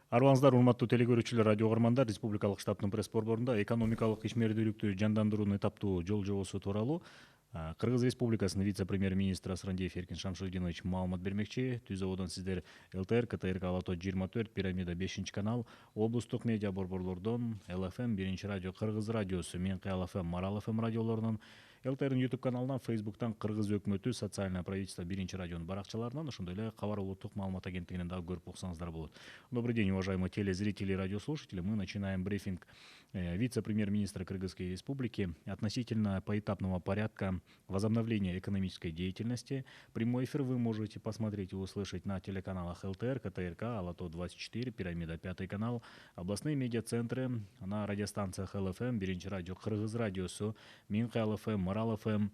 Арбаңыздар, урматтуу телекөрүүчүлөр, радио угармандар. Республикалык штабтын пресс борборунда экономикалык ишмердүүлүктү жандандыруунун этаптуу жол жобосу тууралуу Кыргыз Республикасынын вице-премьер-министри Асрандиев Эркин Шамшутдинович маалымат бермекчи. Түз абодан сиздер ЛТР, КТРК, Алато 24, Пирамида 5 канал, облустук медиа борборлордон, ЛФМ, 1 радио, Кыргыз радиосу, Менкай ЛФМ, Марал ФМ радиолорунан, ЛТРдин YouTube каналынан, Facebooктан, Кыргыз өкмөтү, социальное правительство 1 радионун баракчаларынан, ошондой эле Кабар улуттук маалымат агенттигинен дагы көрүп уксаңыздар болот. Добрый день, уважаемые телезрители и радиослушатели. Мы начинаем брифинг вице-премьер-министра Кыргызской Республики относительно поэтапного порядка возобновления экономической деятельности. Прямой эфир вы можете посмотреть и услышать на телеканалах ЛТР, КТРК, Алато 24, Пирамида 5 канал, областные медиацентры, на радиостанциях ЛФМ, 1 радио, Кыргыз радиосу, Минка ЛФМ, Марал ФМ.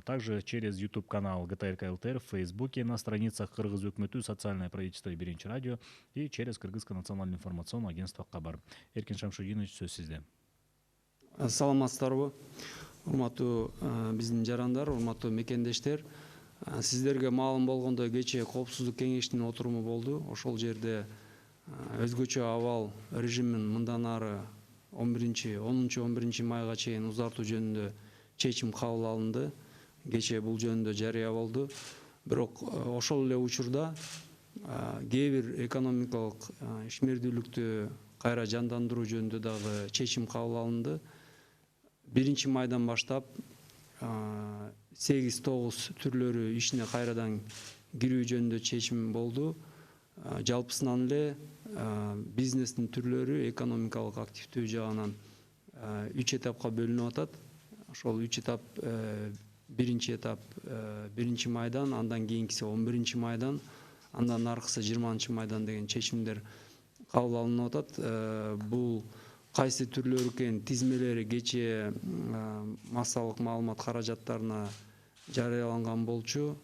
Также через YouTube-канал ГТРК ЛТР, в Фейсбуке, на страницах Кыргыз өкмөтү, социальное правительство и 1 радио и через Кыргызское национальное информационное агентство Кабар. Эркин Шамшутдинович, сөз сизде. Саламатсыздарбы, урматтуу биздин жарандар, урматтуу мекендештер. Сиздерге маалым болгондой кечээ коопсуздук кеңешинин отуруму болду. Ошол жерде өзгөчө абал режимин мындан ары 10-11 майга чейин узартуу жөнүндө чечим кабыл алынды. Кечээ бул жөнүндө жарыя болду. Бирок ошол эле учурда кээ бир экономикалык ишмердүүлүктү кайра жандандыруу жөнүндө дагы чечим кабыл алынды. 1 майдан баштап 8-9 түрлөрү ишине кайрадан кирүү жөнүндө чечим болду. Жалпысынан эле бизнестин түрлөрү экономикалык активдүү жагынан 3 этапка бөлүнүп атат. Ошол 3 этап, биринчи этап 1 майдан, андан кийинкиси 11 майдан, андан аркысы 20 майдан деген чечимдер кабыл алынып атат. Бул кайсы түрлөрү экен тизмелери кечээ массалык маалымат каражаттарына жарыяланган болчу.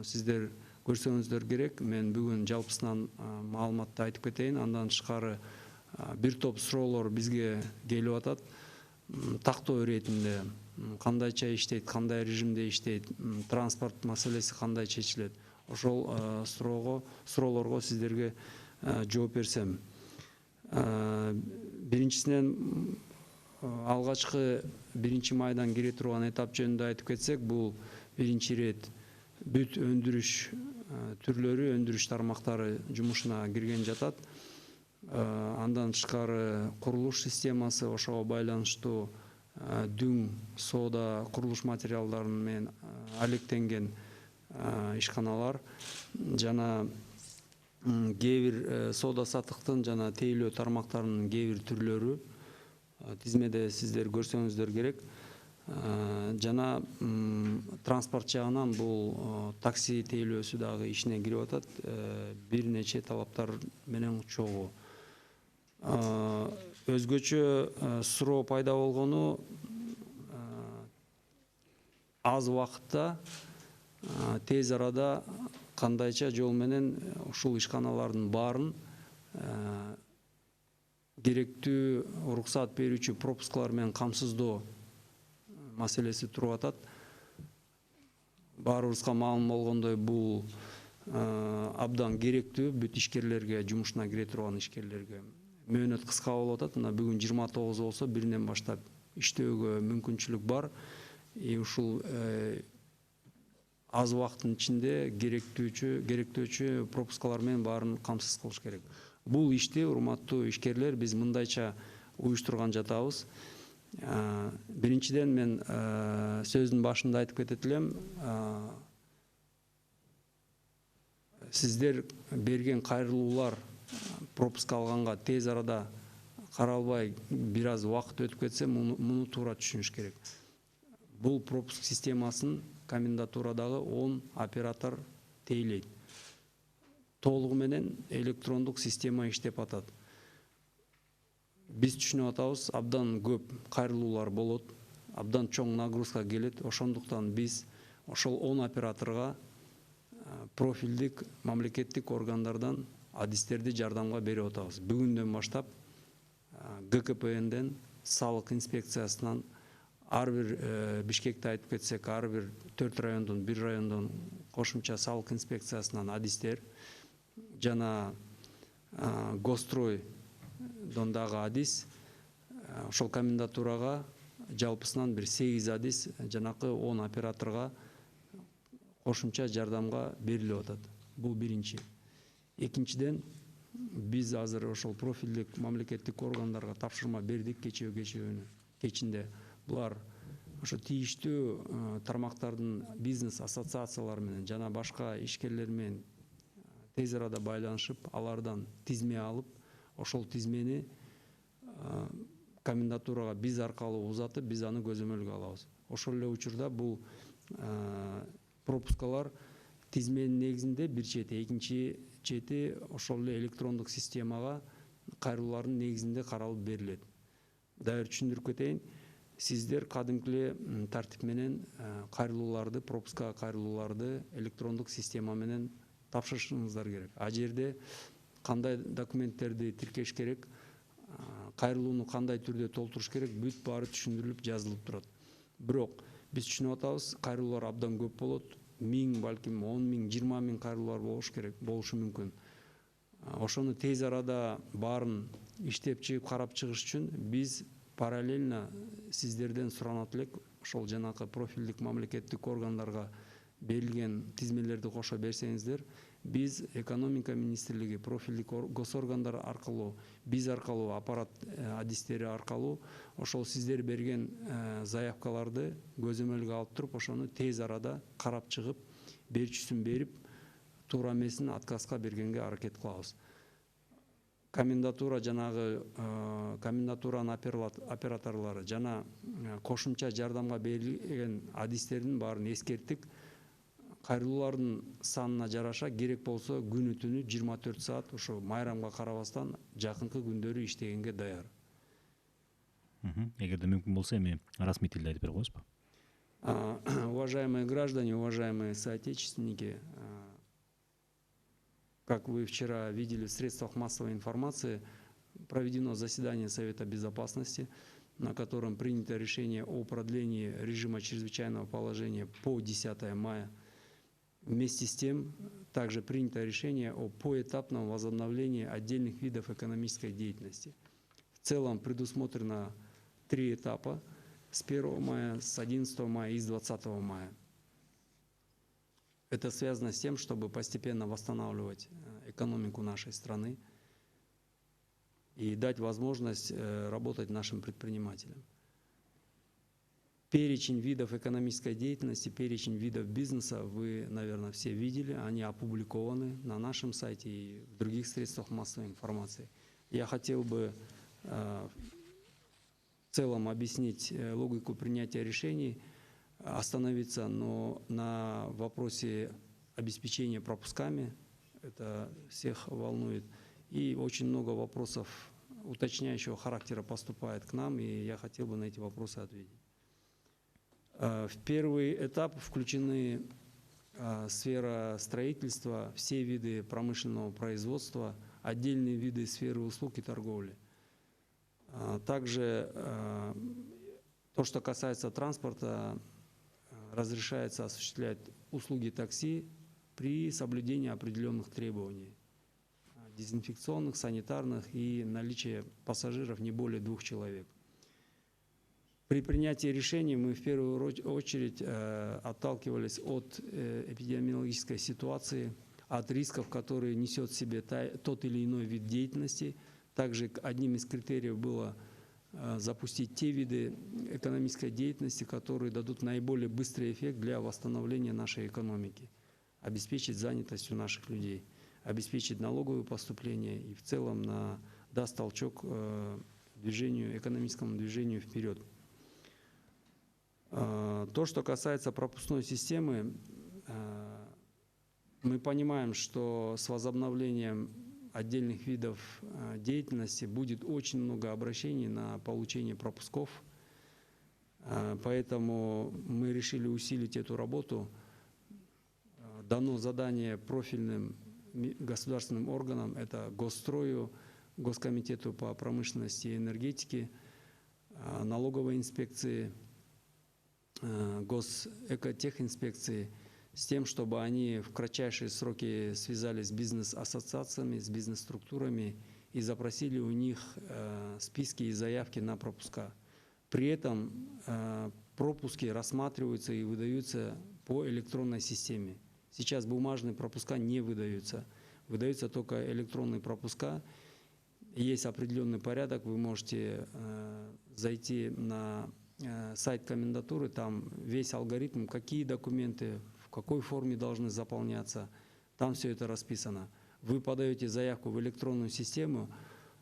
Сиздер көрсөңүздөр керек. Мен бүгүн жалпысынан маалыматты айтып кетейин. Андан тышкары бир топ суроолор бизге келип атат. Тактоо иретинде кандайча иштейт, кандай режимде иштейт, транспорт маселеси кандай чечилет. Ошол суроолорго сиздерге жооп берсем. Биринчисинен алгачкы 1 майдан кире турган этап жөнүндө айтып кетсек, бул биринчи ирет бүт өндүрүш түрлөрү, өндүрүш тармактары жумушуна кирген жатат. Андан тышкары курулуш системасы, ошого байланыштуу дүң, соода, курулуш материалдары менен алектенген ишканалар жана кээ бир соода саттыктын жана тейлөө тармактарынын кээ бир түрлөрү тизмеде сиздер көрсөңүздөр керек. Жана транспорт жагынан бул такси тейлөөсү дагы ишине кирип атат. Бир нече талаптар менен чогуу. Өзгөчө суроо пайда болгону аз убакытта тез арада кандайча жол менен ушул ишканалардын баарын керектүү уруксаат берүүчү пропускалар менен камсыздоо маселеси туруп атат. Баарыбызга маалым болгондой, бул абдан керектүү бүт ишкерлерге, жумушуна кире турган ишкерлерге. Мөөнөт кыска болуп атат. Мына бүгүн 29 болсо, биринен баштап иштөөгө мүмкүнчүлүк бар. Ушул аз убакыттын ичинде керектөөчү пропускалар менен баарын камсыз кылыш керек. Бул ишти, урматтуу ишкерлер, биз мындайча уюштурган жатабыз. Биринчиден мен сөздүн башында айтып кетет элем. Сиздер берген кайрылуулар пропуск алганга тез арада каралбай бир аз убакыт өтүп кетсе, муну туура түшүнүш керек. Бул пропуск системасын комендатурадагы 10 оператор тейлейт. Толугу менен электрондук система иштеп атат. Биз түшүнүп атабыз, абдан көп кайрылуулар болот, абдан чоң нагрузка келет. Ошондуктан биз ошол 10 операторго профилдик мамлекеттик органдардан адистерди жардамга берип атабыз. Бүгүндөн баштап ГКПНден, салык инспекциясынан, ар бир Бишкекти айтып кетсек, ар бир 4 райондон, 1 райондон кошумча салык инспекциясынан адистер жана Гостройдон дагы адис, ошол комендатурага жалпысынан бир 8 адис жанакы 10 операторго кошумча жардамга берилип атат. Бул биринчи. Экинчиден, биз азыр ошол профилдик мамлекеттик органдарга тапшырма бердик кечинде. Булар ошо тийиштүү тармактардын бизнес ассоциациялары менен жана башка ишкерлер менен тез арада байланышып, алардан тизме алып, ошол тизмени комендатурага биз аркылуу узатып, биз аны көзөмөлгө алабыз. Ошол эле учурда бул пропускалар тизменин негизинде бир чети, экинчи чети ошол эле электрондук системага кайрылуулардын негизинде каралып берилет. Дагы түшүндүрүп кетейин, сиздер кадимки эле тартип менен кайрылууларды, пропускага кайрылууларды электрондук система менен тапшырышыңыздар керек. А жерде кандай документтерди тиркеш керек, кайрылууну кандай түрдө толтуруш керек, бүт баары түшүндүрүлүп жазылып турат. Бирок биз түшүнүп атабыз, кайрылуулар абдан көп болот. 1000, балким 10 000, 20 000 кайрылуулар болушу мүмкүн. Ошону тез арада баарын иштеп чыгып, карап чыгыш үчүн биз параллельно сиздерден суранат элек, ошол жанакы профилдик мамлекеттик органдарга берилген тизмелерди кошо берсеңиздер, биз экономика министрлиги, профилдик госоргандар аркылуу, биз аркылуу, аппарат адистери аркылуу ошол сиздер берген заявкаларды көзөмөлгө алып туруп, ошону тез арада карап чыгып, берчүсүн берип, туура эмесин отказга бергенге аракет кылабыз. Комендатура жанагы комендатуранын операторлору жана кошумча жардамга берилген адистердин баарын эскерттик. Кайрылуулардын санына жараша керек болсо күнү түнү 24 саат ошо майрамга карабастан жакынкы күндөрү иштегенге даяр. Эгерде мүмкүн болсо эми расмий тилде айтып бере коесузбу? Уважаемые граждане, уважаемые соотечественники, как вы вчера видели в средствах массовой информации, проведено заседание Совета Безопасности, на котором принято решение о продлении режима чрезвычайного положения по 10 мая. Вместе с тем, также принято решение о поэтапном возобновлении отдельных видов экономической деятельности. В целом предусмотрено 3 этапа с 1 мая, с 11 мая и с 20 мая. Это связано с тем, чтобы постепенно восстанавливать экономику нашей страны и дать возможность работать нашим предпринимателям. Перечень видов экономической деятельности, перечень видов бизнеса вы, наверное, все видели, они опубликованы на нашем сайте и в других средствах массовой информации. Я хотел бы в целом объяснить логику принятия решений, остановиться на вопросе обеспечения пропусками, это всех волнует, и очень много вопросов уточняющего характера поступает к нам, и я хотел бы на эти вопросы ответить. В первый этап включены сфера строительства, все виды промышленного производства, отдельные виды сферы услуг и торговли. Также то, что касается транспорта, разрешается осуществлять услуги такси при соблюдении определенных требований дезинфекционных, санитарных и наличия пассажиров не более 2 человек. При принятии решений мы в первую очередь отталкивались от эпидемиологической ситуации, от рисков, которые несет в себе тот или иной вид деятельности. Также одним из критериев было запустить те виды экономической деятельности, которые дадут наиболее быстрый эффект для восстановления нашей экономики, обеспечить занятость у наших людей, обеспечить налоговые поступления и в целом даст толчок экономическому движению вперед. То, что касается пропускной системы, мы понимаем, что с возобновлением отдельных видов деятельности будет очень много обращений на получение пропусков. Поэтому мы решили усилить эту работу. Дано задание профильным государственным органам, это Госстрою, Госкомитету по промышленности и энергетике, налоговой инспекции, Госэкотехинспекции с тем, чтобы они в кратчайшие сроки связались с бизнес-ассоциациями, с бизнес-структурами и запросили у них списки и заявки на пропуска. При этом пропуски рассматриваются и выдаются по электронной системе. Сейчас бумажные пропуска не выдаются. Выдаются только электронные пропуска. Есть определенный порядок. Вы можете зайти на сайт комендатуры, там весь алгоритм, какие документы, в какой форме должны заполняться. Там все это расписано. Вы подаете заявку в электронную систему,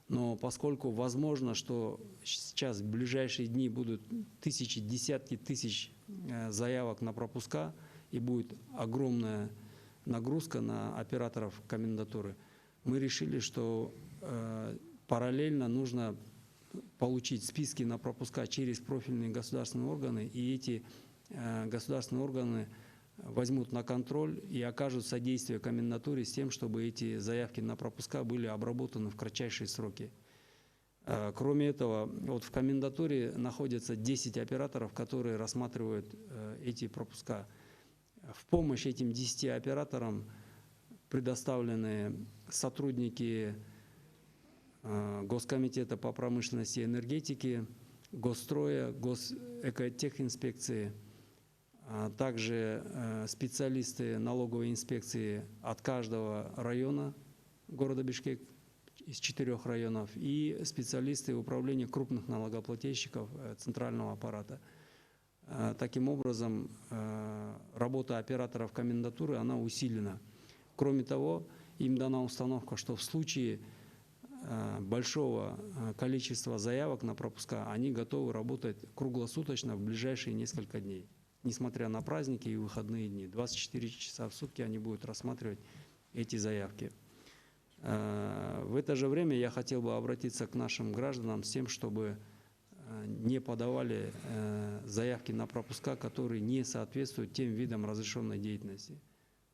но поскольку возможно, что сейчас в ближайшие дни будут тысячи, десятки тысяч заявок на пропуска и будет огромная нагрузка на операторов комендатуры, мы решили, что параллельно нужно получить списки на пропуска через профильные государственные органы, и эти государственные органы возьмут на контроль и окажут содействие комендатуре с тем, чтобы эти заявки на пропуска были обработаны в кратчайшие сроки. Кроме этого, вот в комендатуре находятся 10 операторов, которые рассматривают эти пропуска. В помощь этим 10 операторам предоставлены сотрудники Госкомитета по промышленности и энергетике, Госстроя, Госэкотехинспекции, а также специалисты налоговой инспекции от каждого района города Бишкек, из 4 районов, и специалисты управления крупных налогоплательщиков центрального аппарата. Таким образом, работа операторов комендатуры, она усилена. Кроме того, им дана установка, что в случае большого количества заявок на пропуска они готовы работать круглосуточно в ближайшие несколько дней. Несмотря на праздники и выходные дни, 24 часа в сутки они будут рассматривать эти заявки. В это же время я хотел бы обратиться к нашим гражданам с тем, чтобы не подавали заявки на пропуска, которые не соответствуют тем видам разрешенной деятельности.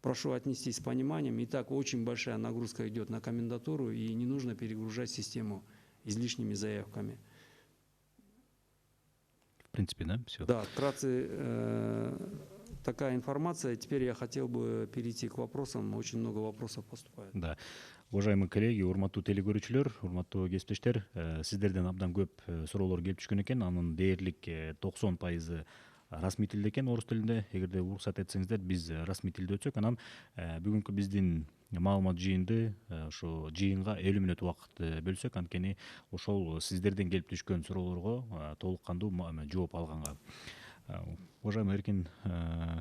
Прошу отнестись с пониманием. И так очень большая нагрузка идет на комендатуру, и не нужно перегружать систему излишними заявками. В принципе, да, все. Да, вкратце такая информация. Теперь я хотел бы перейти к вопросам. Очень много вопросов поступает. Да. Уважаемые коллеги, урматтуу телекөрүүчүлөр, урматтуу кесиптештер, сиздерден абдан көп суроолор келип түшкөн экен. Анын дээрлик 90% расмий тилде экен, орус тилинде. Эгерде уруксат этсеңиздер, биз расмий тилде өтсөк, анан бүгүнкү биздин маалымат жыйынды ошо жыйынга 50 мүнөт убакыт бөлсөк, анткени ошол сиздерден келип түшкөн суроолорго толук кандуу жооп алганга. Уважаемый Эркин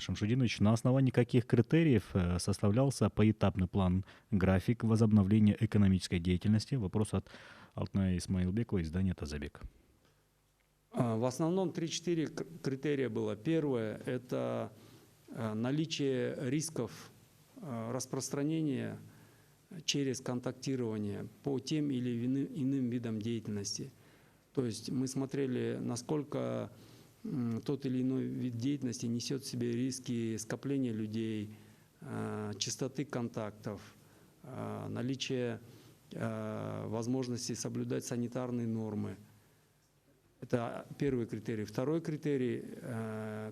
Шамшудинович, на основании каких критериев составлялся поэтапный план, график возобновления экономической деятельности? Вопрос от Алтынай Исмаилбекова, издание «Тазабек». В основном 3-4 критерия было. Первое – это наличие рисков распространения через контактирование по тем или иным видам деятельности. То есть мы смотрели, насколько тот или иной вид деятельности несет в себе риски скопления людей, частоты контактов, наличие возможности соблюдать санитарные нормы. Это первый критерий. Второй критерий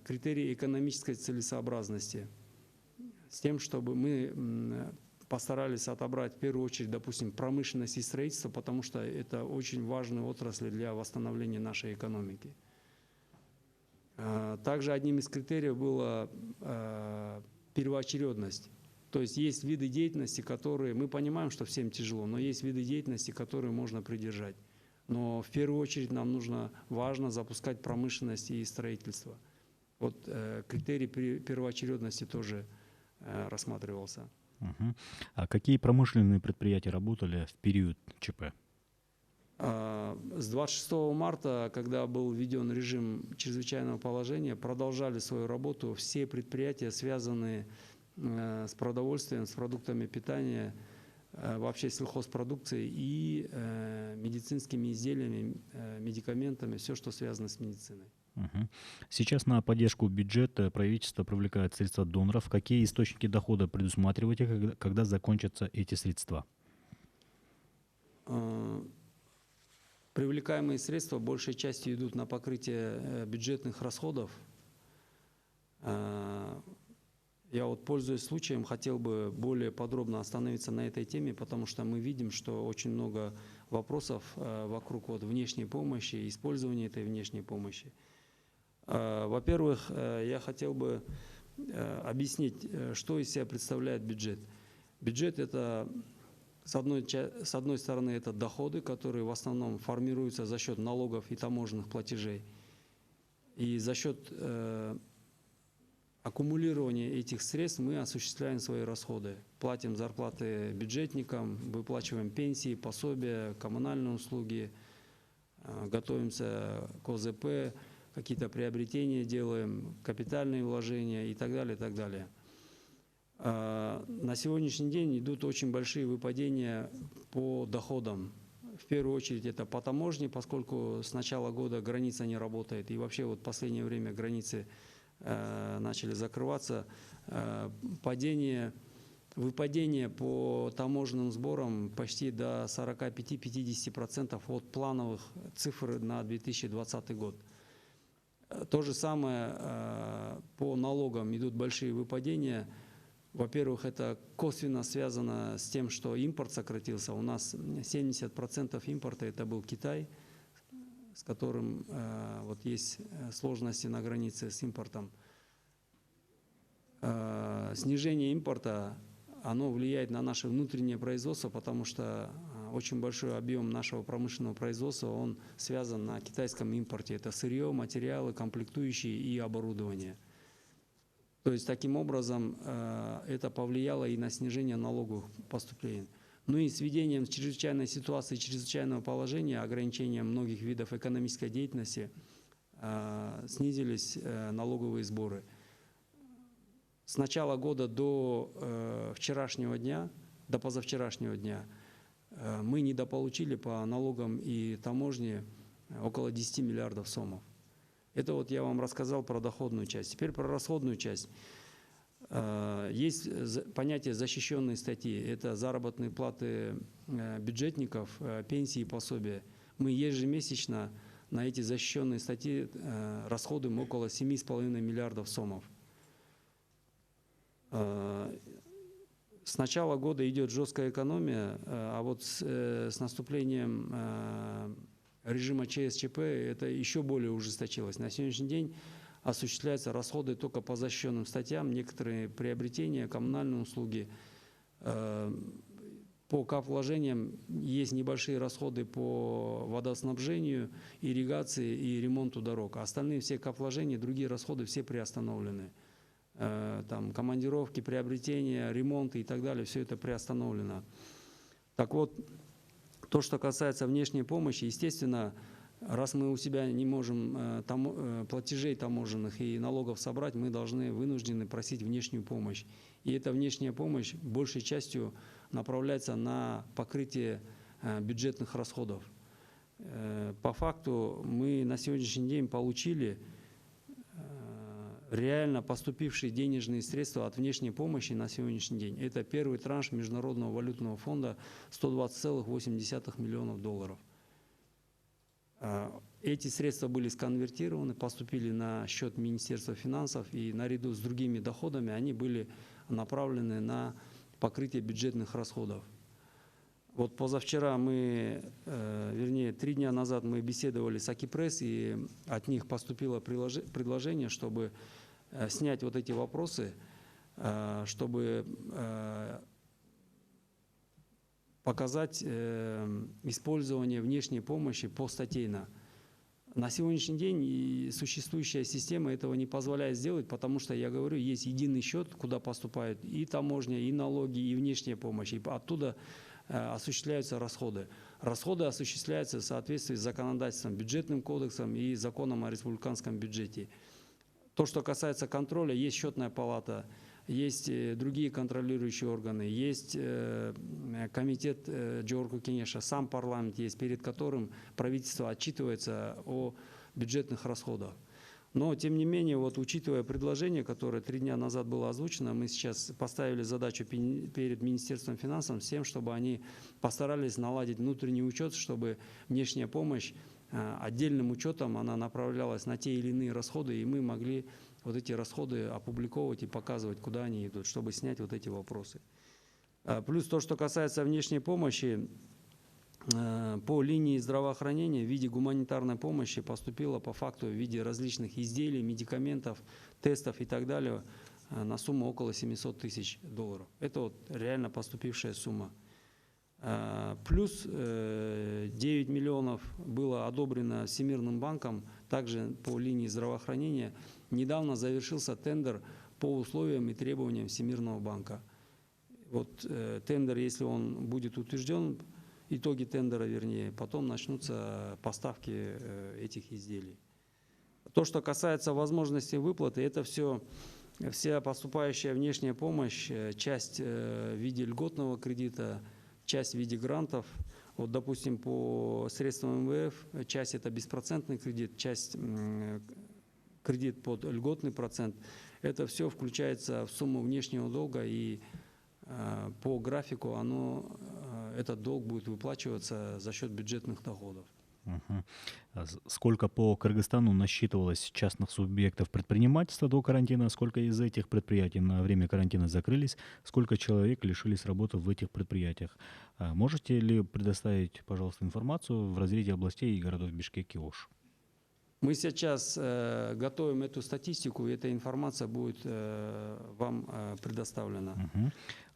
– критерий экономической целесообразности. С тем, чтобы мы постарались отобрать в первую очередь, допустим, промышленность и строительство, потому что это очень важные отрасли для восстановления нашей экономики. Также одним из критериев была первоочередность. То есть есть виды деятельности, которые, мы понимаем, что всем тяжело, но есть виды деятельности, которые можно придержать. Но в первую очередь нам важно запускать промышленность и строительство. Вот критерий первоочередности тоже рассматривался. А какие промышленные предприятия работали в период ЧП? С 26 марта, когда был введен режим чрезвычайного положения, продолжали свою работу все предприятия, связанные с продовольствием, с продуктами питания, вообще сельхозпродукцией и медицинскими изделиями, медикаментами, все, что связано с медициной. Сейчас на поддержку бюджета правительство привлекает средства доноров. Какие источники дохода предусматриваете, когда закончатся эти средства? Привлекаемые средства большей частью идут на покрытие бюджетных расходов. Я Я вот, пользуясь случаем, хотел бы более подробно остановиться на этой теме, потому что мы видим, что очень много вопросов вокруг вот внешней помощи, использования этой внешней помощи. Во-первых, я хотел бы объяснить, что из себя представляет бюджет. Бюджет – это, с одной стороны, это доходы, которые в основном формируются за счет налогов и таможенных платежей. И за счет аккумулирования этих средств мы осуществляем свои расходы. Платим зарплаты бюджетникам, выплачиваем пенсии, пособия, коммунальные услуги, готовимся к ОЗП, какие-то приобретения делаем, капитальные вложения и так далее, и так далее. На сегодняшний день идут очень большие выпадения по доходам. В первую очередь это по таможне, поскольку с начала года граница не работает. И вообще вот в последнее время границы начали закрываться. Выпадение по таможенным сборам почти до 45-50% от плановых цифр на 2020 год. То же самое по налогам идут большие выпадения. Во-первых, это косвенно связано с тем, что импорт сократился. У нас 70% импорта это был Китай, с которым вот есть сложности на границе с импортом. Снижение импорта, оно влияет на наше внутреннее производство, потому что очень большой объем нашего промышленного производства, он связан на китайском импорте. Это сырье, материалы, комплектующие и оборудование. То есть таким образом это повлияло и на снижение налоговых поступлений. Ну и с введением чрезвычайной ситуации, чрезвычайного положения, ограничением многих видов экономической деятельности снизились налоговые сборы. С начала года до вчерашнего дня, до позавчерашнего дня, мы недополучили по налогам и таможне около 10 миллиардов сомов. Это вот я вам рассказал про доходную часть. Теперь про расходную часть. Есть понятие защищенной статьи. Это заработные платы бюджетников, пенсии и пособия. Мы ежемесячно на эти защищенные статьи расходуем около 7,5 миллиардов сомов. С начала года идет жесткая экономия, а вот с наступлением режима ЧСЧП это еще более ужесточилось. На сегодняшний день осуществляются расходы только по защищенным статьям, некоторые приобретения, коммунальные услуги. По капвложениям есть небольшие расходы по водоснабжению, ирригации и ремонту дорог. А остальные все капвложения, другие расходы все приостановлены. Там командировки, приобретения, ремонты и так далее, все это приостановлено. Так вот, то, что касается внешней помощи, естественно, раз мы у себя не можем платежей таможенных и налогов собрать, мы вынуждены просить внешнюю помощь. И эта внешняя помощь большей частью направляется на покрытие бюджетных расходов. По факту мы на сегодняшний день получили реально поступившие денежные средства от внешней помощи на сегодняшний день. Это первый транш Международного валютного фонда 120,8 миллионов долларов. Эти средства были сконвертированы, поступили на счет Министерства финансов и наряду с другими доходами они были направлены на покрытие бюджетных расходов. Вот позавчера вернее, 3 дня назад мы беседовали с Акипресс, и от них поступило предложение, чтобы снять вот эти вопросы, чтобы показать использование внешней помощи постатейно. На сегодняшний день существующая система этого не позволяет сделать, потому что, я говорю, есть единый счет, куда поступают и таможня, и налоги, и внешняя помощь, и оттуда осуществляются расходы. Расходы осуществляются в соответствии с законодательством, бюджетным кодексом и законом о республиканском бюджете. То, что касается контроля, есть счетная палата, есть другие контролирующие органы, есть комитет Джорку Кенеша, сам парламент есть, перед которым правительство отчитывается о бюджетных расходах. Но, тем не менее, вот, учитывая предложение, которое 3 дня назад было озвучено, мы сейчас поставили задачу перед Министерством финансов с тем, чтобы они постарались наладить внутренний учет, чтобы внешняя помощь отдельным учетом она направлялась на те или иные расходы, и мы могли вот эти расходы опубликовывать и показывать, куда они идут, чтобы снять вот эти вопросы. Плюс то, что касается внешней помощи, по линии здравоохранения в виде гуманитарной помощи поступило по факту в виде различных изделий, медикаментов, тестов и так далее на сумму около $700 тысяч. Это вот реально поступившая сумма. Плюс 9 миллионов было одобрено Всемирным банком, также по линии здравоохранения. Недавно завершился тендер по условиям и требованиям Всемирного банка. Вот тендер, если он будет утвержден, итоги тендера, вернее, потом начнутся поставки этих изделий. То, что касается возможности выплаты, это вся поступающая внешняя помощь, часть в виде льготного кредита, часть в виде грантов. Вот, допустим, по средствам МВФ, часть это беспроцентный кредит, часть кредит под льготный процент. Это все включается в сумму внешнего долга, и по графику этот долг будет выплачиваться за счет бюджетных доходов. Сколько по Кыргызстану насчитывалось частных субъектов предпринимательства до карантина, сколько из этих предприятий на время карантина закрылись, сколько человек лишились работы в этих предприятиях? Можете ли предоставить, пожалуйста, информацию в разрезе областей и городов Бишкек и Ош? Мы сейчас готовим эту статистику, и эта информация будет вам предоставлена.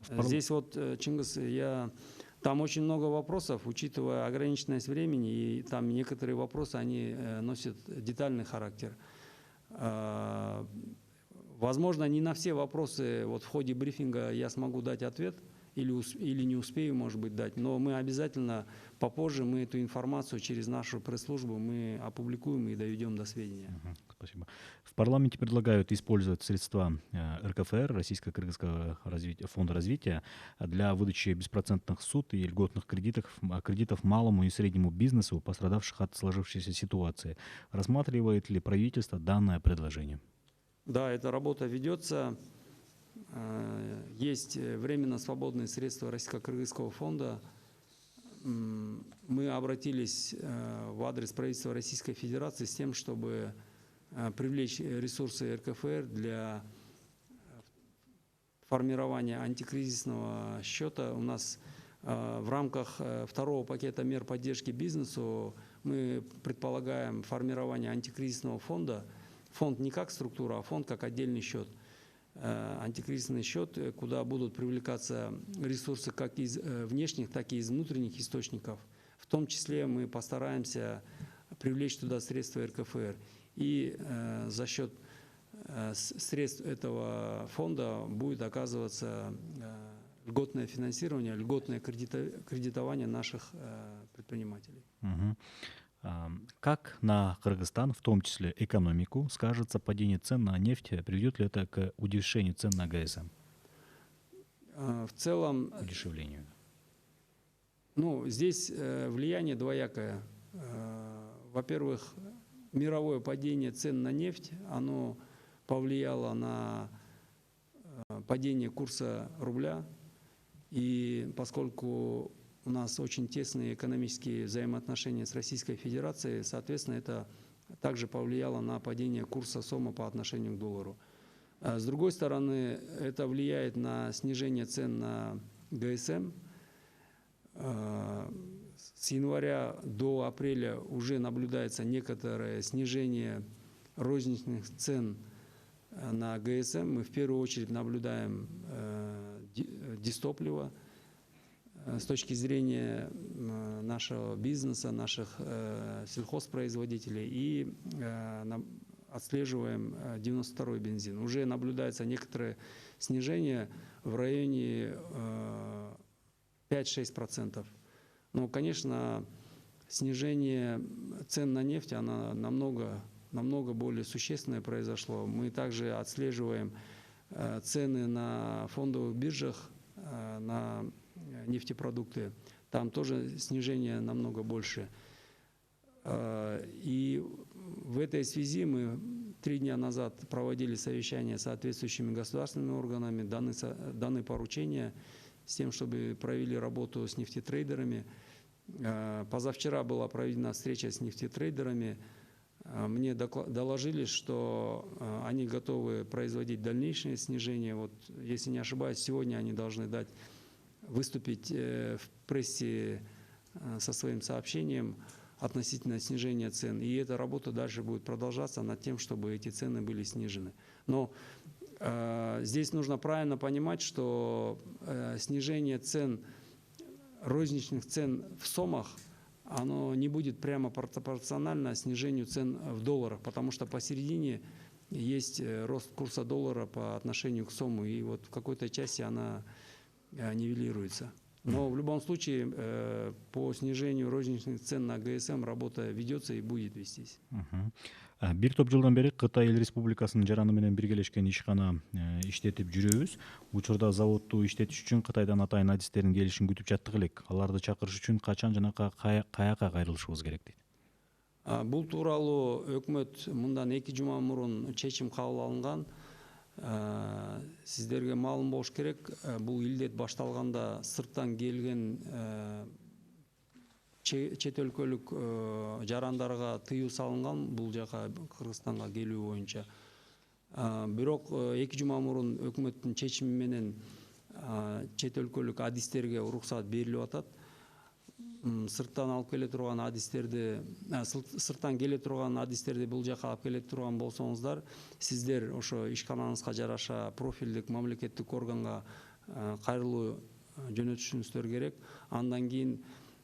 Здесь вот, Чингис, там очень много вопросов, учитывая ограниченность времени, и там некоторые вопросы, они носят детальный характер. Возможно, не на все вопросы вот в ходе брифинга я смогу дать ответ, или не успею, может быть, дать, но мы обязательно попозже эту информацию через нашу пресс-службу мы опубликуем и доведем до сведения. Спасибо. В парламенте предлагают использовать средства РКФР, Российско-Кыргызского фонда развития, для выдачи беспроцентных суд и льготных кредитов малому и среднему бизнесу, пострадавших от сложившейся ситуации. Рассматривает ли правительство данное предложение? Да, эта работа ведется. Есть временно свободные средства Российско-Кыргызского фонда. Мы обратились в адрес правительства Российской Федерации с тем, чтобы привлечь ресурсы РКФР для формирования антикризисного счета. У нас в рамках второго пакета мер поддержки бизнесу мы предполагаем формирование антикризисного фонда. Фонд не как структура, а фонд как отдельный счет. Антикризисный счет, куда будут привлекаться ресурсы как из внешних, так и из внутренних источников. В том числе мы постараемся привлечь туда средства РКФР. И за счет средств этого фонда будет оказываться льготное финансирование, льготное кредитование наших предпринимателей. Как на Кыргызстан, в том числе экономику, скажется падение цен на нефть? Приведет ли это к удешевлению цен на ГСМ? В целом, удешевлению. Здесь влияние двоякое. Во-первых, мировое падение цен на нефть, оно повлияло на падение курса рубля. И поскольку у нас очень тесные экономические взаимоотношения с Российской Федерацией, соответственно, это также повлияло на падение курса СОМа по отношению к доллару. С другой стороны, это влияет на снижение цен на ГСМ. С января до апреля уже наблюдается некоторое снижение розничных цен на ГСМ. Мы в первую очередь наблюдаем дистопливо. С точки зрения нашего бизнеса, наших сельхозпроизводителей, и отслеживаем 92-й бензин. Уже наблюдается некоторое снижение в районе 5-6%. Но, конечно, снижение цен на нефть, оно намного более существенное произошло. Мы также отслеживаем цены на фондовых биржах, на нефтепродукты. Там тоже снижение намного больше. И в этой связи мы 3 дня назад проводили совещание с соответствующими государственными органами, даны поручения с тем, чтобы провели работу с нефтетрейдерами. Позавчера была проведена встреча с нефтетрейдерами. Мне доложили, что они готовы производить дальнейшее снижение. Вот, если не ошибаюсь, сегодня они должны выступить в прессе со своим сообщением относительно снижения цен. И эта работа дальше будет продолжаться над тем, чтобы эти цены были снижены. Но здесь нужно правильно понимать, что снижение цен, розничных цен в сомах, оно не будет прямо пропорционально снижению цен в долларах, потому что посередине есть рост курса доллара по отношению к сому, и вот в какой-то части она нивелируется. Но в любом случае по снижению розничных цен на ГСМ работа ведется и будет вестись. Бир топ жылдан бери Кытай Эл Республикасынын жараны менен биргелешкен ишкана иштетип жүрөбүз. Учурда заводду иштетиш үчүн Кытайдан атайын адистердин келишин күтүп жаттык элек. Аларды чакырыш үчүн качан жана каяка кайрылышыбыз керек дейт. Бул тууралуу өкмөт мындан 2 жума мурун чечим кабыл алынган. Сиздерге маалым болуш керек, бул илдет башталганда сырттан келген чет өлкөлүк жарандарга тыюу салынган бул жака Кыргызстанга келүү боюнча. Бирок 2 жума мурун өкмөттүн чечими менен чет өлкөлүк адистерге уруксат берилип атат. Сырттан алып келе турган адистерди, сырттан келе турган адистерди бул жака алып келе турган болсоңуздар, сиздер ошо ишканаңызга жараша профилдик мамлекеттик органга кайрылуу жөнөтүшүңүздөр керек. Андан кийин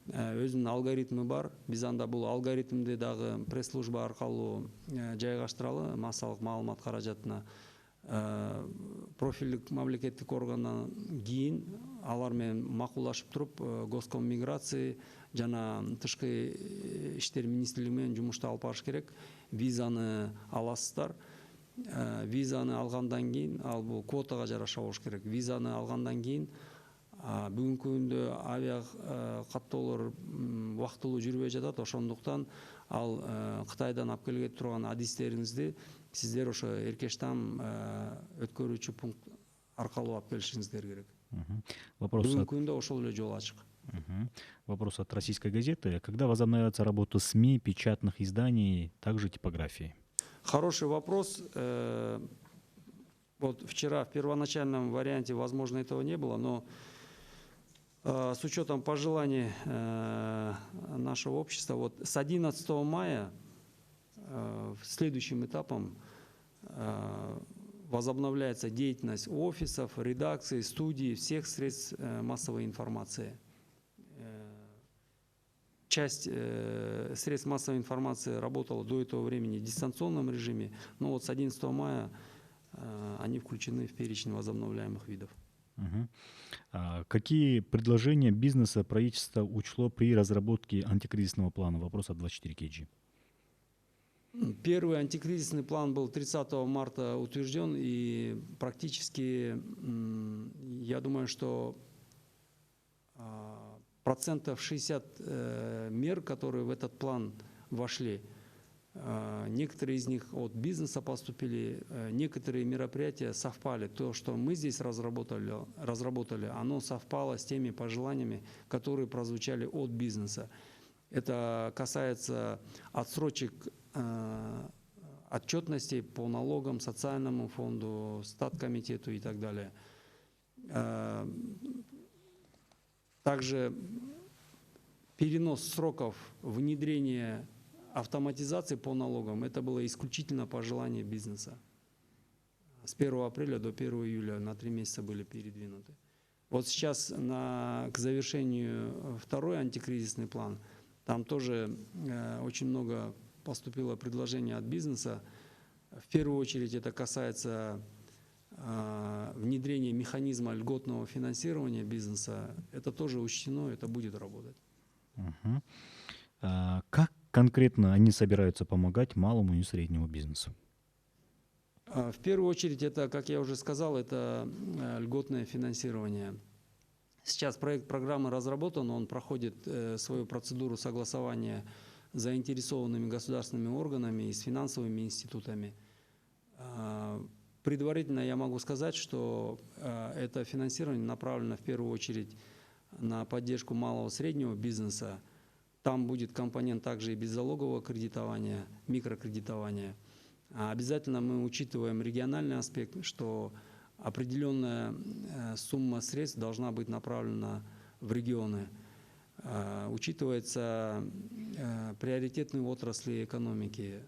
өзүнүн алгоритми бар. Биз анда бул алгоритмди дагы пресс-служба аркылуу жайгаштыралы массалык маалымат каражатына. Профилдик мамлекеттик органдан кийин алар менен макулдашып туруп Госкоммиграция жана тышкы иштер министрлиги менен жумушту алып барыш керек. Визаны аласыздар. Визаны алгандан кийин, ал бул квотага жараша болуш керек. Визаны алгандан кийин бүгүнкү күндө авиа каттоолор убактылуу жүрбөй жатат. Ошондуктан ал Кытайдан алып келе турган адистериңизди сиздер ошо Эркештам өткөрүүчү пункт аркылуу алып келишиңиздер керек. Бүгүнкү күндө ошол эле жол ачык. Вопрос от Российской газеты. Когда возобновится работа СМИ, печатных изданий, также типографии? Хороший вопрос. Вот вчера в первоначальном варианте, возможно, этого не было, но с учетом пожеланий нашего общества, вот с 11 мая следующим этапом возобновляется деятельность офисов, редакций, студий, всех средств массовой информации. Часть средств массовой информации работала до этого времени в дистанционном режиме, но вот с 11 мая они включены в перечень возобновляемых видов. Какие предложения бизнеса правительство учло при разработке антикризисного плана? Вопрос от 24 KG. Первый антикризисный план был 30 марта утвержден, и практически, я думаю, что процентов 60 мер, которые в этот план вошли, некоторые из них от бизнеса поступили, некоторые мероприятия совпали. То, что мы здесь разработали, оно совпало с теми пожеланиями, которые прозвучали от бизнеса. Это касается отсрочек отчетностей по налогам, социальному фонду, статкомитету и так далее. Также перенос сроков внедрения автоматизации по налогам, это было исключительно пожелание бизнеса. С 1 апреля до 1 июля на 3 месяца были передвинуты. Вот сейчас к завершению второй антикризисный план, там тоже очень много поступило предложений от бизнеса. В первую очередь это касается внедрения механизма льготного финансирования бизнеса. Это тоже учтено, это будет работать. Как конкретно они собираются помогать малому и среднему бизнесу? В первую очередь это, как я уже сказал, это льготное финансирование. Сейчас проект программы разработан, он проходит свою процедуру согласования с заинтересованными государственными органами и с финансовыми институтами. Предварительно я могу сказать, что это финансирование направлено в первую очередь на поддержку малого и среднего бизнеса. Там будет компонент также и беззалогового кредитования, микрокредитования. Обязательно мы учитываем региональный аспект, что определенная сумма средств должна быть направлена в регионы. Учитывается приоритетные отрасли экономики.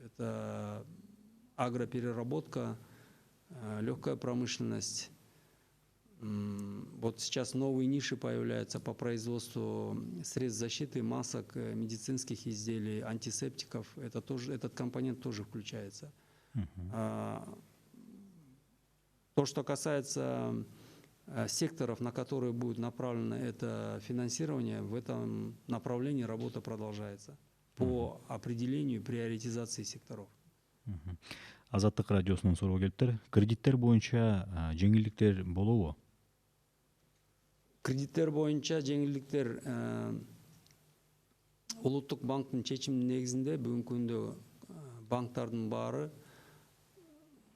Это агропереработка, легкая промышленность. Вот сейчас новые ниши появляются по производству средств защиты, масок, медицинских изделий, антисептиков. Этот компонент тоже включается. То, что касается секторов, на которые будет направлено это финансирование, в этом направлении работа продолжается по определению приоритизации секторов. Азаттык радиосунун суроо келиптир. Кредиттер боюнча жеңилдиктер болобу? Кредиттер боюнча жеңилдиктер Улуттук банктын чечиминин негизинде бүгүнкү күндө банктардын баары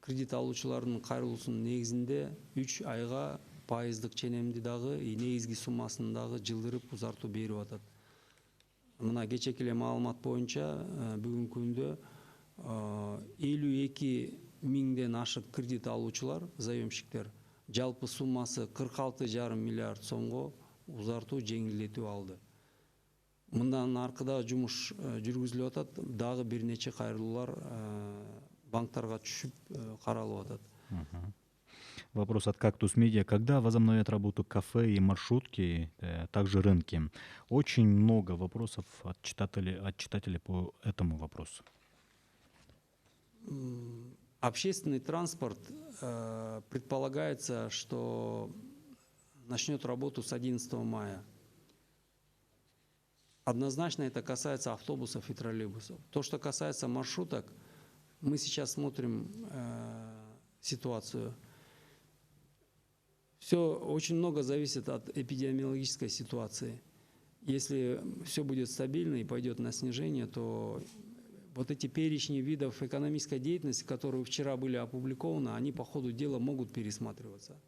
кредит алуучулардын кайрылуусунун негизинде 3 айга пайыздык ченемди дагы негизги суммасын дагы жылдырып узартуу берип атат. Мына кечээки эле маалымат боюнча бүгүнкү күндө 52 миңден ашык кредит алуучулар, заемщиктер, жалпы суммасы 46,5 миллиард сомго узартуу жеңилдетүү алды. Мындан аркыда жумуш жүргүзүлүп атат, дагы бир нече кайрылуулар банктарга түшүп каралып атат. Вопрос от Кактус Медиа. Когда возобновят работу кафе и маршрутки, также рынки? Очень много вопросов от читателей по этому вопросу. Общественный транспорт предполагается, что начнет работу с 11 мая. Однозначно это касается автобусов и троллейбусов. То, что касается маршруток, мы сейчас смотрим ситуацию. Все очень много зависит от эпидемиологической ситуации. Если все будет стабильно и пойдет на снижение, то вот эти перечни видов экономической деятельности, которые вчера были опубликованы, они по ходу дела могут пересматриваться.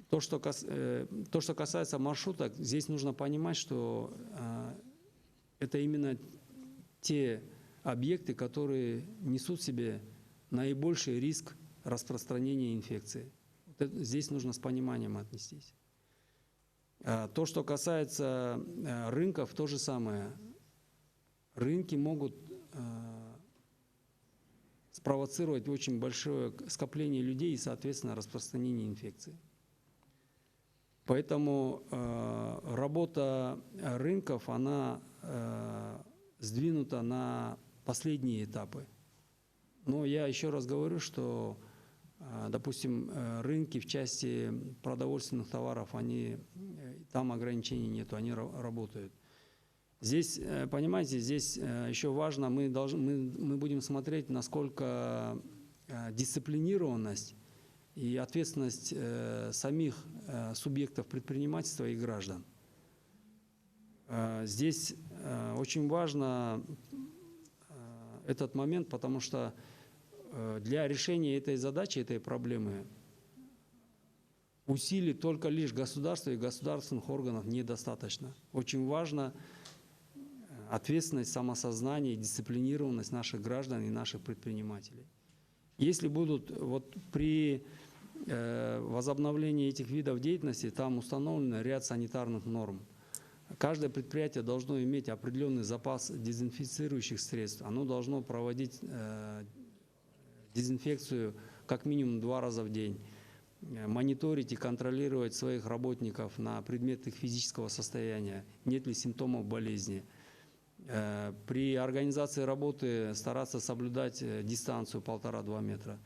То, что касается маршруток, здесь нужно понимать, что это именно те объекты, которые несут в себе наибольший риск распространения инфекции. Здесь нужно с пониманием отнестись. То, что касается рынков, то же самое. Рынки могут спровоцировать очень большое скопление людей и, соответственно, распространение инфекции. Поэтому работа рынков, она сдвинута на последние этапы. Но я еще раз говорю, что, допустим, рынки в части продовольственных товаров, там ограничений нету, они работают. Здесь, понимаете, здесь еще важно, мы будем смотреть, насколько дисциплинированность и ответственность самих субъектов предпринимательства и граждан. Здесь очень важно этот момент, потому что для решения этой задачи, этой проблемы, усилий только лишь государства и государственных органов недостаточно. Очень важно ответственность, самосознание, дисциплинированность наших граждан и наших предпринимателей. Если будут при возобновлении этих видов деятельности, там установлен ряд санитарных норм. Каждое предприятие должно иметь определенный запас дезинфицирующих средств. Оно должно проводить дезинфекцию как минимум 2 раза в день, мониторить и контролировать своих работников на предмет их физического состояния, нет ли симптомов болезни. При организации работы стараться соблюдать дистанцию 1,5–2 метра.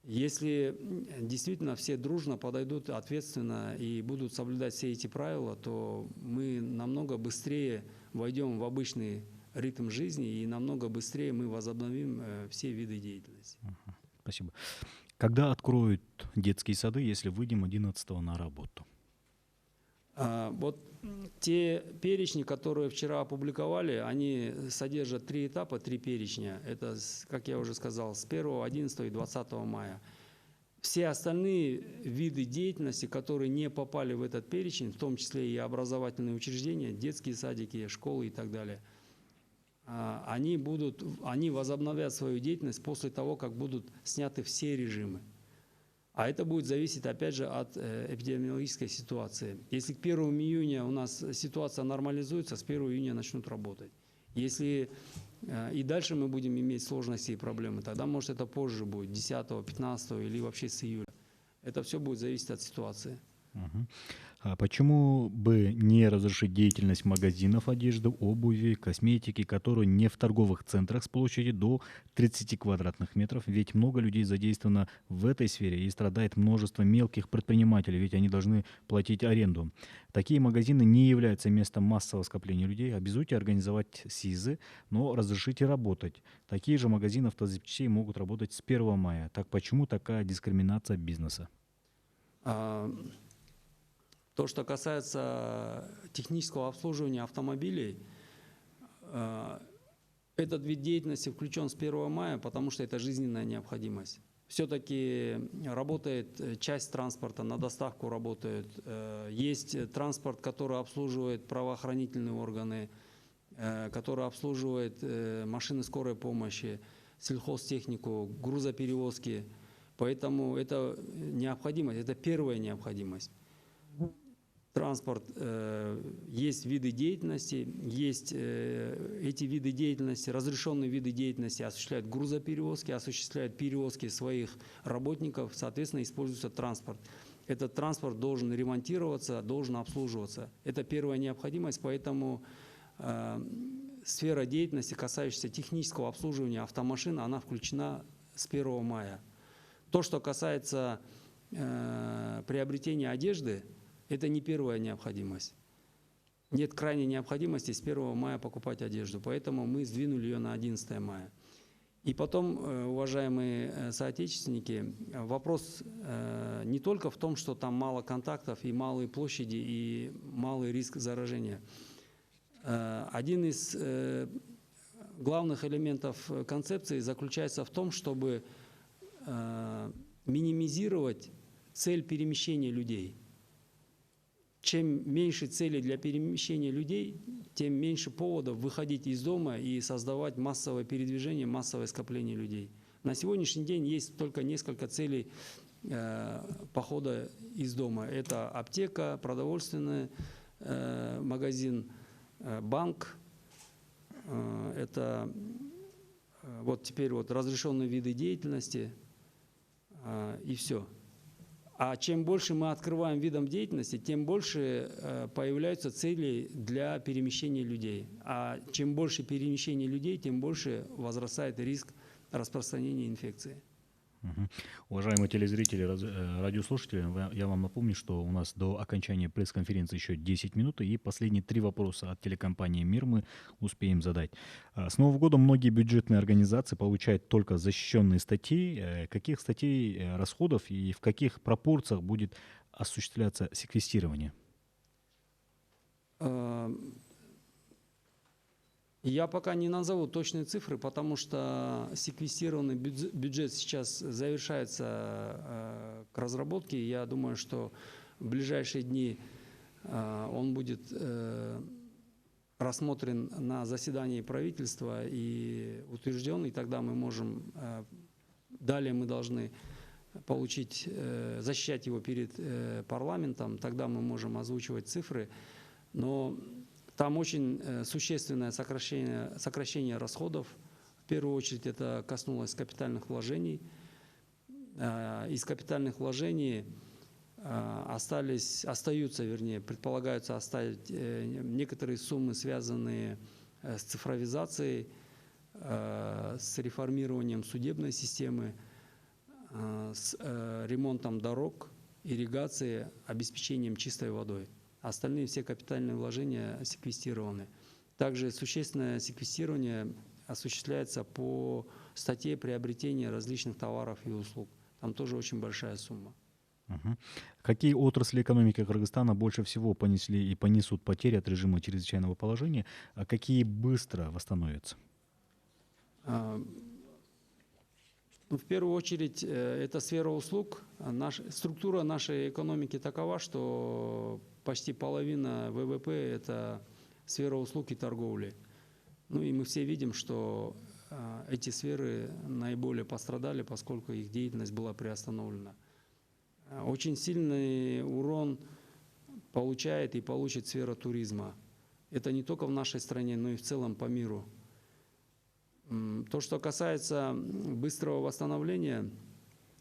Если действительно все дружно подойдут ответственно и будут соблюдать все эти правила, то мы намного быстрее войдем в обычный ритм жизни и намного быстрее мы возобновим все виды деятельности. Спасибо. Когда откроют детские сады, если выйдем 11-го на работу? Вот те перечни, которые вчера опубликовали, они содержат 3 этапа, 3 перечня. Это, как я уже сказал, с 1, 11 и 20 мая. Все остальные виды деятельности, которые не попали в этот перечень, в том числе и образовательные учреждения, детские садики, школы и так далее, они возобновят свою деятельность после того, как будут сняты все режимы. А это будет зависеть, опять же, от эпидемиологической ситуации. Если к 1 июня у нас ситуация нормализуется, с 1 июня начнут работать. Если и дальше мы будем иметь сложности и проблемы, тогда, может, это позже будет, 10, 15 или вообще с июля. Это все будет зависеть от ситуации. Мгм. А почему бы не разрешить деятельность магазинов одежды, обуви, косметики, которые не в торговых центрах с площадью до 30 квадратных метров? Ведь много людей задействовано в этой сфере и страдает множество мелких предпринимателей, ведь они должны платить аренду. Такие магазины не являются местом массового скопления людей. Обязуйте организовать СИЗы, но разрешите работать. Такие же магазины автозапчастей могут работать с 1 мая. Так почему такая дискриминация бизнеса? А, То, что касается технического обслуживания автомобилей, этот вид деятельности включен с 1 мая, потому что это жизненная необходимость. Все-таки работает часть транспорта, на доставку работает. Есть транспорт, который обслуживает правоохранительные органы, который обслуживает машины скорой помощи, сельхозтехнику, грузоперевозки. Поэтому это необходимость, это первая необходимость. Транспорт, есть виды деятельности, есть эти виды деятельности, разрешенные виды деятельности осуществляют грузоперевозки, осуществляют перевозки своих работников, соответственно, используется транспорт. Этот транспорт должен ремонтироваться, должен обслуживаться. Это первая необходимость, поэтому сфера деятельности, касающаяся технического обслуживания автомашин, она включена с 1 мая. То, что касается приобретения одежды, это не первая необходимость. Нет крайней необходимости с 1 мая покупать одежду, поэтому мы сдвинули ее на 11 мая. И потом, уважаемые соотечественники, вопрос не только в том, что там мало контактов и малые площади и малый риск заражения. Один из главных элементов концепции заключается в том, чтобы минимизировать цель перемещения людей. Чем меньше целей для перемещения людей, тем меньше поводов выходить из дома и создавать массовое передвижение, массовое скопление людей. На сегодняшний день есть только несколько целей похода из дома. Это аптека, продовольственный магазин, банк. Это вот теперь вот разрешенные виды деятельности и все. А чем больше мы открываем видом деятельности, тем больше появляются цели для перемещения людей. А чем больше перемещения людей, тем больше возрастает риск распространения инфекции. Мгм. Уважаемые телезрители, радиослушатели, я вам напомню, что у нас до окончания пресс-конференции еще 10 минут, и последние 3 вопроса от телекомпании «Мир» мы успеем задать. С Новым годом многие бюджетные организации получают только защищенные статьи. Каких статей расходов и в каких пропорциях будет осуществляться секвестирование? Я пока не назову точные цифры, потому что секвестированный бюджет сейчас завершается к разработке. Я думаю, что в ближайшие дни он будет рассмотрен на заседании правительства и утвержден, и тогда мы можем, далее мы должны защищать его перед парламентом, тогда мы можем озвучивать цифры, но там очень существенное сокращение расходов. В первую очередь это коснулось капитальных вложений. Из капитальных вложений предполагаются оставить некоторые суммы, связанные с цифровизацией, с реформированием судебной системы, с ремонтом дорог, ирригацией, обеспечением чистой водой. Остальные все капитальные вложения секвестированы. Также существенное секвестирование осуществляется по статье приобретения различных товаров и услуг. Там тоже очень большая сумма. Мгм. Какие отрасли экономики Кыргызстана больше всего понесли и понесут потери от режима чрезвычайного положения, а какие быстро восстановятся? Ну, в первую очередь, это сфера услуг. Структура нашей экономики такова, что почти половина ВВП – это сфера услуг и торговли. Ну и мы все видим, что эти сферы наиболее пострадали, поскольку их деятельность была приостановлена. Очень сильный урон получает и получит сфера туризма. Это не только в нашей стране, но и в целом по миру. То, что касается быстрого восстановления,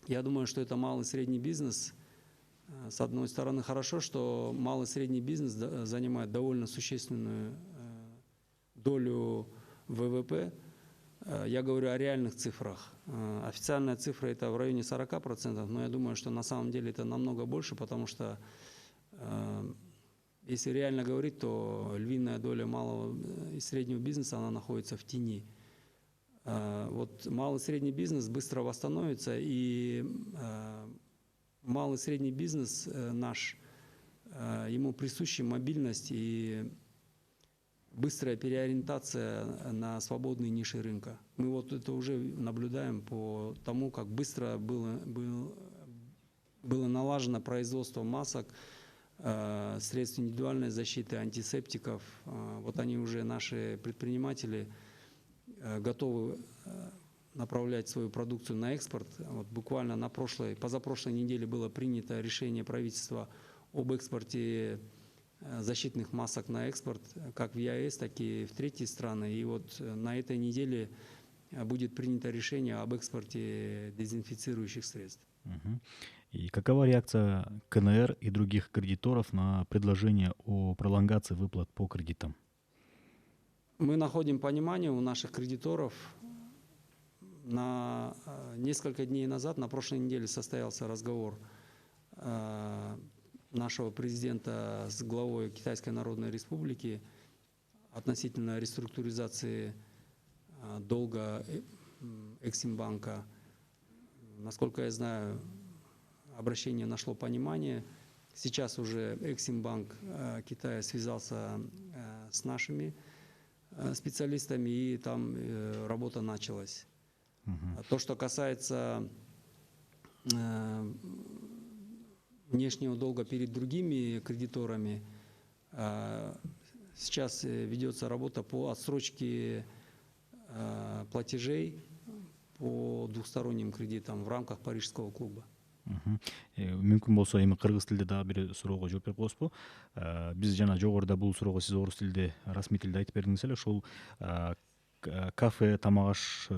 я думаю, что это малый и средний бизнес. С одной стороны, хорошо, что малый и средний бизнес занимает довольно существенную долю ВВП. Я говорю о реальных цифрах. Официальная цифра – это в районе 40%, но я думаю, что на самом деле это намного больше, потому что если реально говорить, то львиная доля малого и среднего бизнеса, она находится в тени. Вот малый и средний бизнес быстро восстановится, и малый и средний бизнес наш, ему присуща мобильность и быстрая переориентация на свободные ниши рынка. Мы вот это уже наблюдаем по тому, как быстро было налажено производство масок, средств индивидуальной защиты, антисептиков. Вот они уже, наши предприниматели, готовы направлять свою продукцию на экспорт. Вот буквально на позапрошлой неделе было принято решение правительства об экспорте защитных масок на экспорт, как в ЕАЭС, так и в третьи страны. И вот на этой неделе будет принято решение об экспорте дезинфицирующих средств. И какова реакция КНР и других кредиторов на предложение о пролонгации выплат по кредитам? Мы находим понимание у наших кредиторов. Несколько дней назад, на прошлой неделе, состоялся разговор нашего президента с главой Китайской Народной Республики относительно реструктуризации долга Эксимбанка. Насколько я знаю, обращение нашло понимание. Сейчас уже Эксимбанк Китая связался с нашими специалистами, и там работа началась. То, что касается внешнего долга перед другими кредиторами, сейчас ведется работа по отсрочке платежей по двухсторонним кредитам в рамках Парижского клуба. Мүмкүн болсо эми кыргыз тилде дагы бир суроого жооп берип коесузбу? Биз жана жогоруда бул суроого сиз орус тилде, расмий тилде айтып бердиңиз эле. Ушул кафе, тамак аш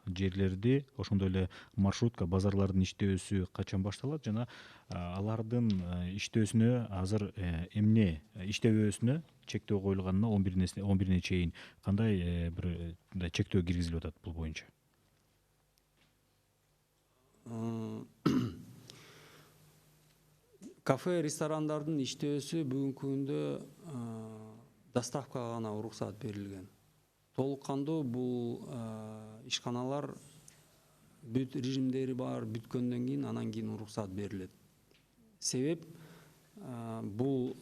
жерлерди, ошондой эле маршрутка, базарлардын иштөөсү качан башталат жана алардын иштөөсүнө азыр эмне иштебөөсүнө чектөө коюлганына 11-ине чейин кандай бир чектөө киргизилип атат бул боюнча? Кафе, ресторандардын иштөөсү бүгүнкү күндө доставкага гана уруксат берилген. Толук кандуу бул ишканалар режимдери бар, бүткөндөн кийин анан кийин уруксат берилет. Себеп бул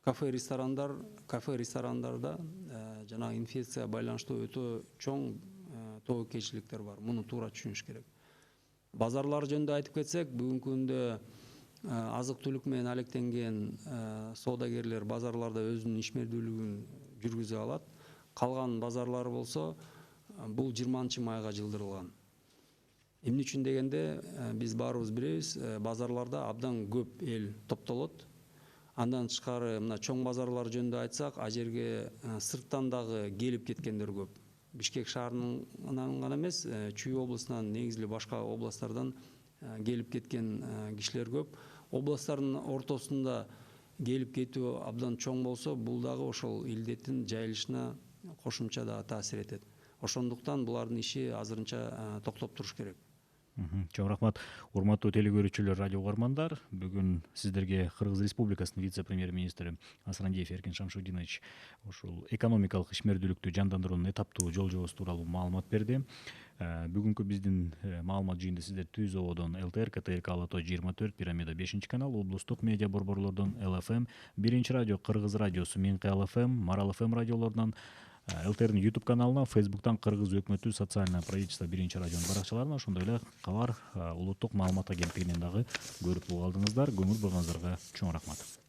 кафе, ресторандарда жана инфекция байланыштуу өтө чоң тобокелчиликтер бар. Муну туура түшүнүш керек. Базарлар жөнүндө айтып кетсек, бүгүнкү күндө азык-түлүк менен алектенген соодагерлер базарларда өзүнүн ишмердүүлүгүн жүргүзө алат. Калган базарлар болсо бул 20-майга жылдырылган. Эмне үчүн дегенде, биз баарыбыз билебиз, базарларда абдан көп эл топтолот. Андан тышкары мына чоң базарлар жөнүндө айтсак, а жерге сырттан дагы келип кеткендер көп. Бишкек шаарынан гана эмес, Чүй облусунан, негизги башка областтардан келип кеткен кишилер көп. Областтардын ортосунда келип кетүү абдан чоң болсо, бул дагы ошол илдеттин жайылышына кошумча да таасир этет. Ошондуктан булардын иши азырынча токтоп туруш керек. Чоң рахмат. Урматтуу телекөрүүчүлөр, радио угармандар, бүгүн сиздерге Кыргыз Республикасынын вице-премьер-министри Асрандиев Эркин Шамшутдинович ушул экономикалык ишмердүүлүктү жандандыруунун эtaптуу жол жобосу тууралуу маалымат берди. Бүгүнкү биздин маалымат жыйынды сиздер Түз ободон ЛТР, КТРК Ала Тоо 24, Пирамида 5-канал, облустук медиа борборлордон ЛФМ, 1-радио, Кыргыз радиосу, Менкы ЛФМ, Марал ФМ радиолорунан, ЛТРдин YouTube каналына, Facebooktан Кыргыз өкмөтү социальное правительство биринчи радионун баракчаларына, ошондой эле кабар улуттук маалымат агенттигинен дагы көрүп уга алдыңыздар. Көңүл бурганыңыздарга чоң рахмат.